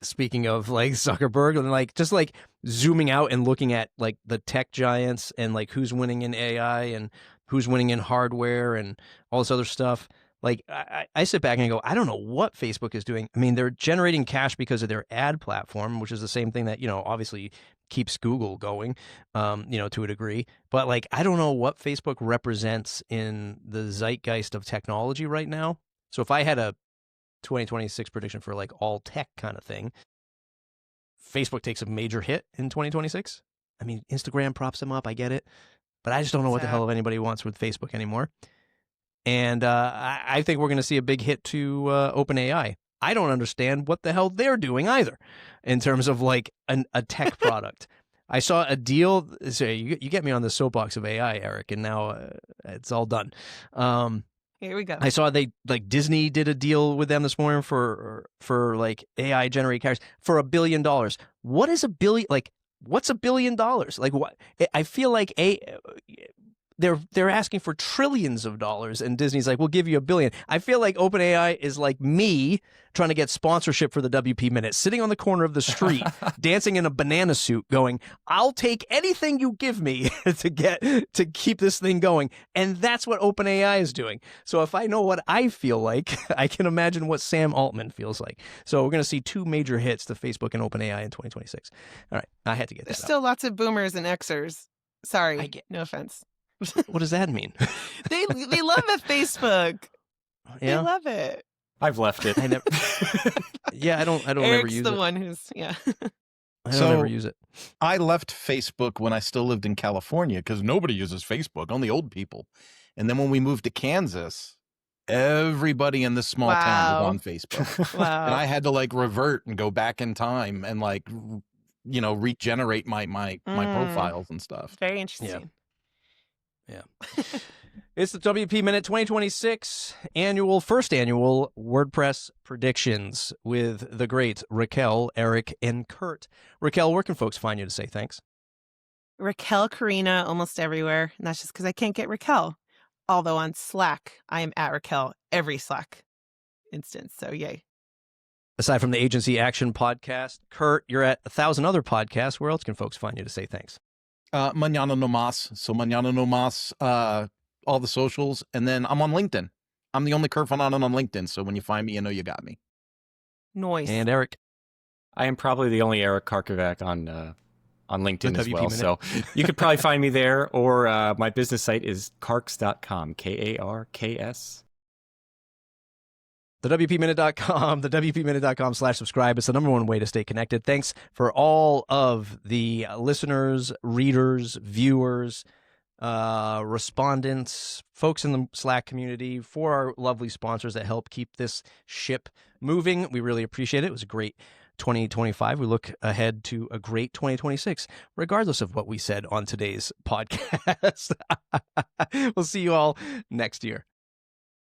Speaking of like Zuckerberg, and like just like zooming out and looking at like the tech giants and like who's winning in AI and who's winning in hardware and all this other stuff. Like I sit back and go, I don't know what Facebook is doing. I mean, they're generating cash because of their ad platform, which is the same thing that, obviously keeps Google going, to a degree. But like, I don't know what Facebook represents in the zeitgeist of technology right now. So if I had a 2026 prediction for like all tech kind of thing, Facebook takes a major hit in 2026. I mean, Instagram props them up. I get it. But I just don't know what the hell anybody wants with Facebook anymore. And I think we're going to see a big hit to OpenAI. I don't understand what the hell they're doing either in terms of like a tech product. I saw a deal. So you get me on the soapbox of AI, Eric, and now it's all done. Here we go. I saw Disney did a deal with them this morning for like AI generated characters for $1 billion. What is $1 billion? Like, what's $1 billion? Like, what? I feel like they're asking for trillions of dollars, and Disney's like, we'll give you $1 billion. I feel like OpenAI is like me trying to get sponsorship for the WP Minute, sitting on the corner of the street, dancing in a banana suit, going, I'll take anything you give me to keep this thing going. And that's what OpenAI is doing. So if I know what I feel like, I can imagine what Sam Altman feels like. So we're going to see 2 major hits to Facebook and OpenAI in 2026. All right, I had to get that. There's still lots of boomers and Xers. Sorry, no offense. What does that mean? They love the Facebook. Yeah? They love it. I've left it. I never. Yeah, I don't ever Eric's use the it. one who's I don't ever use it. I left Facebook when I still lived in California because nobody uses Facebook, only old people. And then when we moved to Kansas, everybody in this small town was on Facebook. Wow. And I had to like revert and go back in time and like, regenerate my profiles and stuff. Very interesting. Yeah. It's the WP Minute 2026 first annual WordPress predictions with the great Raquel, Eric, and Kurt. Raquel, where can folks find you to say thanks? Raquel Karina almost everywhere. And that's just because I can't get Raquel. Although on Slack, I am at Raquel every Slack instance. So yay. Aside from the Agency Action podcast, Kurt, you're at 1,000 other podcasts. Where else can folks find you to say thanks? Mañana no más. So Mañana no más, all the socials. And then I'm on LinkedIn. I'm the only Kurt Von Ahnen on LinkedIn. So when you find me, you know you got me. Noise. And Eric? I am probably the only Eric Karkovack on LinkedIn The as WP well. Minute. So you could probably find me there, or my business site is karks.com, Karks. The WPMinute.com, the WPMinute.com/subscribe. It's the #1 way to stay connected. Thanks for all of the listeners, readers, viewers, respondents, folks in the Slack community, for our lovely sponsors that help keep this ship moving. We really appreciate it. It was a great 2025. We look ahead to a great 2026, regardless of what we said on today's podcast. We'll see you all next year.